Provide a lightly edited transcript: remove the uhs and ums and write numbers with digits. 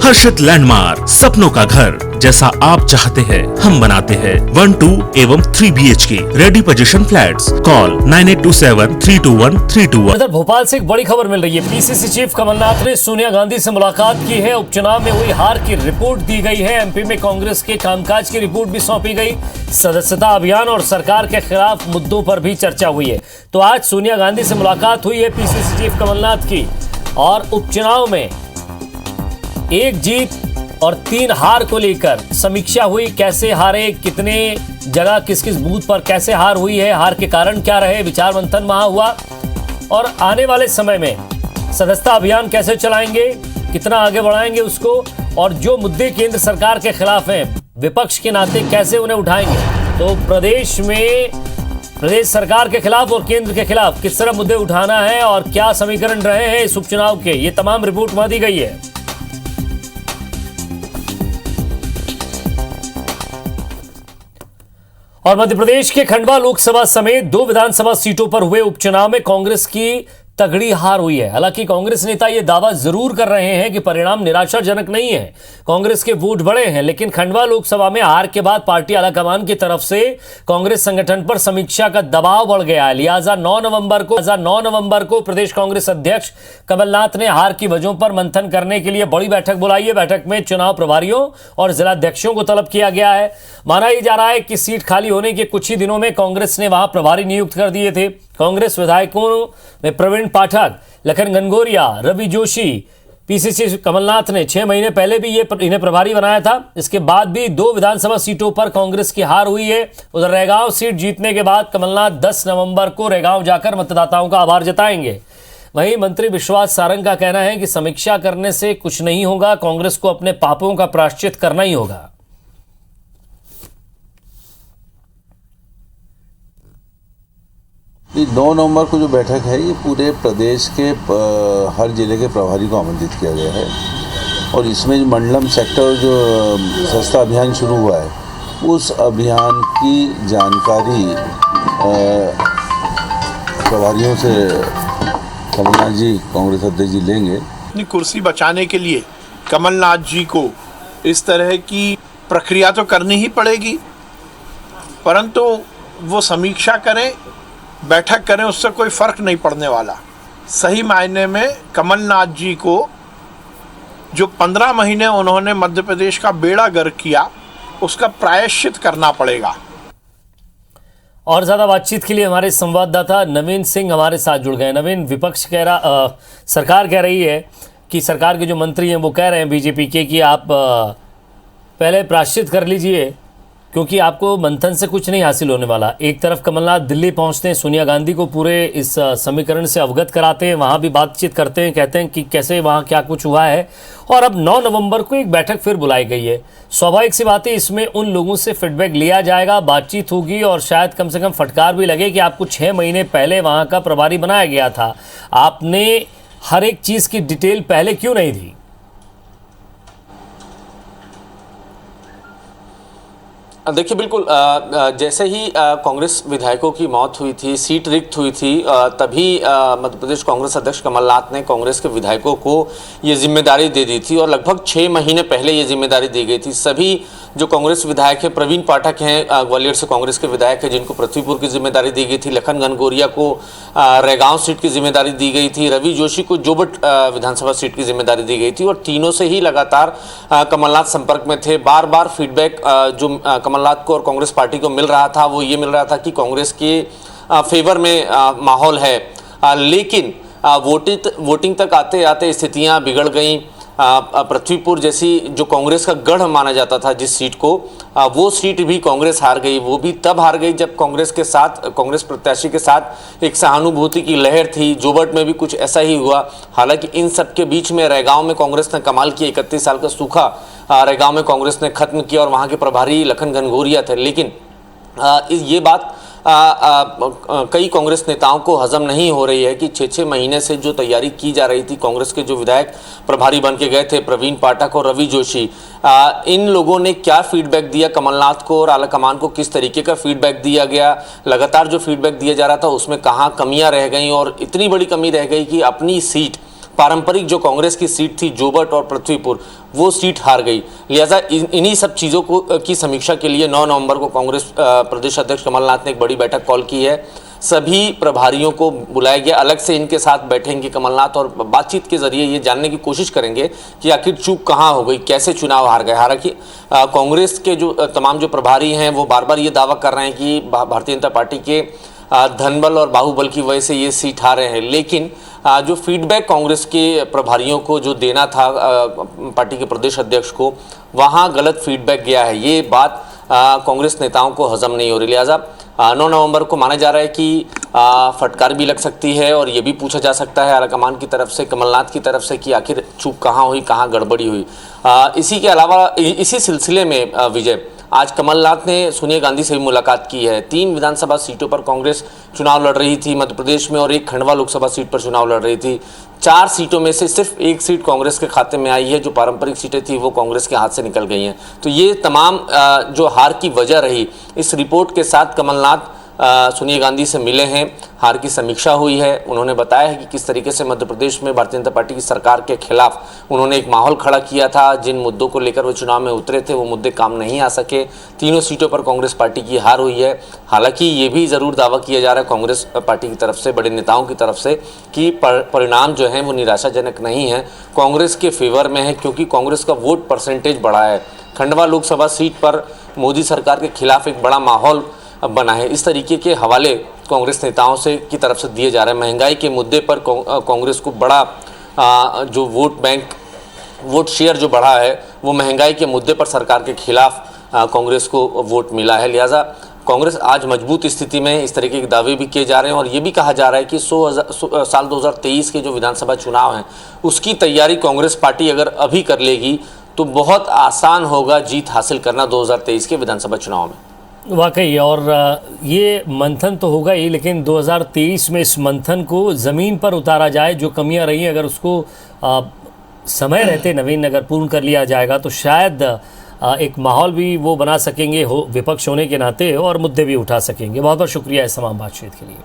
हर्षित landmark, सपनों का घर जैसा आप चाहते हैं हम बनाते हैं। 1, 2 एवं 3 BHK ready position flats. Call 9827321321। इधर भोपाल से एक बड़ी खबर मिल रही है। पीसीसी चीफ कमलनाथ ने सोनिया गांधी से मुलाकात की है। उपचुनाव में हुई हार की रिपोर्ट दी गई है। एमपी में कांग्रेस के कामकाज की रिपोर्ट भी सौंपी गई। सदस्यता अभियान और सरकार के खिलाफ मुद्दों पर भी चर्चा हुई है। तो आज सोनिया गांधी से मुलाकात हुई है पीसीसी चीफ कमलनाथ की, और उपचुनाव में 1 जीत और 3 हार को लेकर समीक्षा हुई। कैसे हारे, कितने जगह किस किस बूथ पर कैसे हार हुई है, हार के कारण क्या रहे, विचार मंथन वहां हुआ। और आने वाले समय में सदस्यता अभियान कैसे चलाएंगे, कितना आगे बढ़ाएंगे उसको, और जो मुद्दे केंद्र सरकार के खिलाफ हैं विपक्ष के नाते कैसे उन्हें उठाएंगे। तो प्रदेश में प्रदेश सरकार के खिलाफ और केंद्र के खिलाफ किस तरह मुद्दे उठाना है और क्या समीकरण रहे हैं इस उपचुनाव के, ये तमाम रिपोर्ट वहां दी गई है। और मध्य प्रदेश के खंडवा लोकसभा समेत 2 विधानसभा सीटों पर हुए उपचुनाव में कांग्रेस की तगड़ी हार हुई है। हालांकि कांग्रेस नेता यह दावा जरूर कर रहे हैं कि परिणाम निराशाजनक नहीं है, कांग्रेस के वोट बढ़े हैं। लेकिन खंडवा लोकसभा में हार के बाद पार्टी आलाकमान की तरफ से कांग्रेस संगठन पर समीक्षा का दबाव बढ़ गया है। लिहाजा 9 नवंबर को प्रदेश कांग्रेस अध्यक्ष कमलनाथ ने हार की वजहों पर मंथन करने के लिए बड़ी बैठक बुलाई है। बैठक में चुनाव प्रभारियों और जिलाध्यक्षों को तलब किया गया है। माना यह जा रहा है कि सीट खाली होने के कुछ ही दिनों में कांग्रेस ने वहां प्रभारी नियुक्त कर दिए थे। कांग्रेस विधायकों में प्रवीण पाठक, लखन घनघोरिया, रवि जोशी, पीसीसी कमलनाथ ने 6 महीने पहले भी इन्हें प्रभारी बनाया था। इसके बाद भी 2 विधानसभा सीटों पर कांग्रेस की हार हुई है। उधर रैगांव सीट जीतने के बाद कमलनाथ 10 नवंबर को रैगांव जाकर मतदाताओं का आभार जताएंगे। वहीं मंत्री विश्वास सारंग का कहना है कि समीक्षा करने से कुछ नहीं होगा, कांग्रेस को अपने पापों का प्रायश्चित करना ही होगा। 9 नवंबर को जो बैठक है ये पूरे प्रदेश के हर जिले के प्रभारी को आमंत्रित किया गया है, और इसमें मंडलम सेक्टर जो सस्ता अभियान शुरू हुआ है उस अभियान की जानकारी प्रभारियों से कमलनाथ जी कांग्रेस अध्यक्ष जी लेंगे। अपनी कुर्सी बचाने के लिए कमलनाथ जी को इस तरह की प्रक्रिया तो करनी ही पड़ेगी, परंतु वो समीक्षा करें, बैठक करें, उससे कोई फर्क नहीं पड़ने वाला। सही मायने में कमलनाथ जी को जो 15 महीने उन्होंने मध्य प्रदेश का बेड़ा गर्क किया उसका प्रायश्चित करना पड़ेगा। और ज्यादा बातचीत के लिए हमारे संवाददाता नवीन सिंह हमारे साथ जुड़ गए। नवीन, विपक्ष सरकार कह रही है कि सरकार के जो मंत्री हैं वो कह रहे हैं बीजेपी के कि आप पहले प्रायश्चित कर लीजिए क्योंकि आपको मंथन से कुछ नहीं हासिल होने वाला। एक तरफ कमलनाथ दिल्ली पहुंचते हैं, सोनिया गांधी को पूरे इस समीकरण से अवगत कराते हैं, वहां भी बातचीत करते हैं, कहते हैं कि कैसे वहां क्या कुछ हुआ है, और अब 9 नवंबर को एक बैठक फिर बुलाई गई है। स्वाभाविक सी बात है, इसमें उन लोगों से फीडबैक लिया जाएगा, बातचीत होगी, और शायद कम से कम फटकार भी लगे कि आपको 6 महीने पहले वहां का प्रभारी बनाया गया था, आपने हर एक चीज की डिटेल पहले क्यों नहीं दी। देखिए, बिल्कुल जैसे ही कांग्रेस विधायकों की मौत हुई थी, सीट रिक्त हुई थी, तभी मध्य प्रदेश कांग्रेस अध्यक्ष कमलनाथ ने कांग्रेस के विधायकों को ये जिम्मेदारी दे दी थी, और लगभग 6 महीने पहले ये जिम्मेदारी दी गई थी। सभी जो कांग्रेस विधायक हैं, प्रवीण पाठक हैं ग्वालियर से कांग्रेस के विधायक हैं जिनको पृथ्वीपुर की जिम्मेदारी दी गई थी, लखन घनघोरिया को रैगांव सीट की जिम्मेदारी दी गई थी, रवि जोशी को जोबट विधानसभा सीट की जिम्मेदारी दी गई थी, और तीनों से ही लगातार कमलनाथ संपर्क में थे। बार बार फीडबैक जो कमलनाथ को और कांग्रेस पार्टी को मिल रहा था वो ये मिल रहा था कि कांग्रेस के फेवर में माहौल है, लेकिन वोटिंग तक आते आते स्थितियां बिगड़ गईं। पृथ्वीपुर जैसी जो कांग्रेस का गढ़ माना जाता था जिस सीट को, वो सीट भी कांग्रेस हार गई। वो भी तब हार गई जब कांग्रेस प्रत्याशी के साथ एक सहानुभूति की लहर थी। जोबट में भी कुछ ऐसा ही हुआ। हालांकि इन सब के बीच में रैगांव में कांग्रेस ने कमाल किया। 31 साल का सूखा रैगांव में कांग्रेस ने खत्म किया, और वहां के प्रभारी लखन घनघोरिया थे। लेकिन ये बात कई कांग्रेस नेताओं को हजम नहीं हो रही है कि 6-6 महीने से जो तैयारी की जा रही थी, कांग्रेस के जो विधायक प्रभारी बन के गए थे प्रवीण पाठक और रवि जोशी, इन लोगों ने क्या फीडबैक दिया कमलनाथ को और आलाकमान को, किस तरीके का फीडबैक दिया गया, लगातार जो फीडबैक दिया जा रहा था उसमें कहाँ कमियां रह गई, और इतनी बड़ी कमी रह गई कि अपनी सीट पारंपरिक जो कांग्रेस की सीट थी जोबट और पृथ्वीपुर, वो सीट हार गई। लिहाजा इन्हीं सब चीज़ों को की समीक्षा के लिए 9 नवंबर को कांग्रेस प्रदेश अध्यक्ष कमलनाथ ने एक बड़ी बैठक कॉल की है। सभी प्रभारियों को बुलाया गया, अलग से इनके साथ बैठेंगे कमलनाथ और बातचीत के जरिए ये जानने की कोशिश करेंगे कि आखिर चूक कहाँ हो गई, कैसे चुनाव हार गए। हालांकि कांग्रेस के जो तमाम जो प्रभारी हैं वो बार बार ये दावा कर रहे हैं कि भारतीय जनता पार्टी के धनबल और बाहुबल की वजह से ये सीट हारे हैं, लेकिन जो फीडबैक कांग्रेस के प्रभारियों को जो देना था पार्टी के प्रदेश अध्यक्ष को, वहाँ गलत फीडबैक गया है। ये बात कांग्रेस नेताओं को हजम नहीं हो रही। लिहाजा 9 नवंबर को माना जा रहा है कि फटकार भी लग सकती है और ये भी पूछा जा सकता है आलाकमान की तरफ से, कमलनाथ की तरफ से, कि आखिर चूक कहाँ हुई, कहाँ गड़बड़ी हुई। इसी के अलावा इसी सिलसिले में विजय, आज कमलनाथ ने सोनिया गांधी से भी मुलाकात की है। 3 विधानसभा सीटों पर कांग्रेस चुनाव लड़ रही थी मध्य प्रदेश में और एक खंडवा लोकसभा सीट पर चुनाव लड़ रही थी। 4 सीटों में से सिर्फ 1 सीट कांग्रेस के खाते में आई है। जो पारंपरिक सीटें थी वो कांग्रेस के हाथ से निकल गई हैं। तो ये तमाम जो हार की वजह रही, इस रिपोर्ट के साथ कमलनाथ सोनिया गांधी से मिले हैं, हार की समीक्षा हुई है। उन्होंने बताया है कि किस तरीके से मध्य प्रदेश में भारतीय जनता पार्टी की सरकार के खिलाफ उन्होंने एक माहौल खड़ा किया था। जिन मुद्दों को लेकर वो चुनाव में उतरे थे वो मुद्दे काम नहीं आ सके। 3 सीटों पर कांग्रेस पार्टी की हार हुई है। हालांकि ये भी ज़रूर दावा किया जा रहा है कांग्रेस पार्टी की तरफ से, बड़े नेताओं की तरफ से, कि परिणाम जो हैं वो निराशाजनक नहीं है, कांग्रेस के फेवर में है, क्योंकि कांग्रेस का वोट परसेंटेज बढ़ा है। खंडवा लोकसभा सीट पर मोदी सरकार के खिलाफ एक बड़ा माहौल बना है। इस तरीके के हवाले कांग्रेस नेताओं से की तरफ से दिए जा रहे हैं। महंगाई के मुद्दे पर कांग्रेस को बड़ा जो वोट बैंक, वोट शेयर जो बढ़ा है, वो महंगाई के मुद्दे पर सरकार के खिलाफ कांग्रेस को वोट मिला है। लिहाजा कांग्रेस आज मजबूत स्थिति में, इस तरीके के दावे भी किए जा रहे हैं और ये भी कहा जा रहा है कि साल 2023 के जो विधानसभा चुनाव हैं उसकी तैयारी कांग्रेस पार्टी अगर अभी कर लेगी तो बहुत आसान होगा जीत हासिल करना 2023 के विधानसभा चुनाव में। वाकई, और ये मंथन तो होगा ही, लेकिन 2023 में इस मंथन को ज़मीन पर उतारा जाए, जो कमियां रही अगर उसको समय रहते नवीन अगर पूर्ण कर लिया जाएगा तो शायद एक माहौल भी वो बना सकेंगे विपक्ष होने के नाते, और मुद्दे भी उठा सकेंगे। बहुत बहुत शुक्रिया इस तमाम बातचीत के लिए।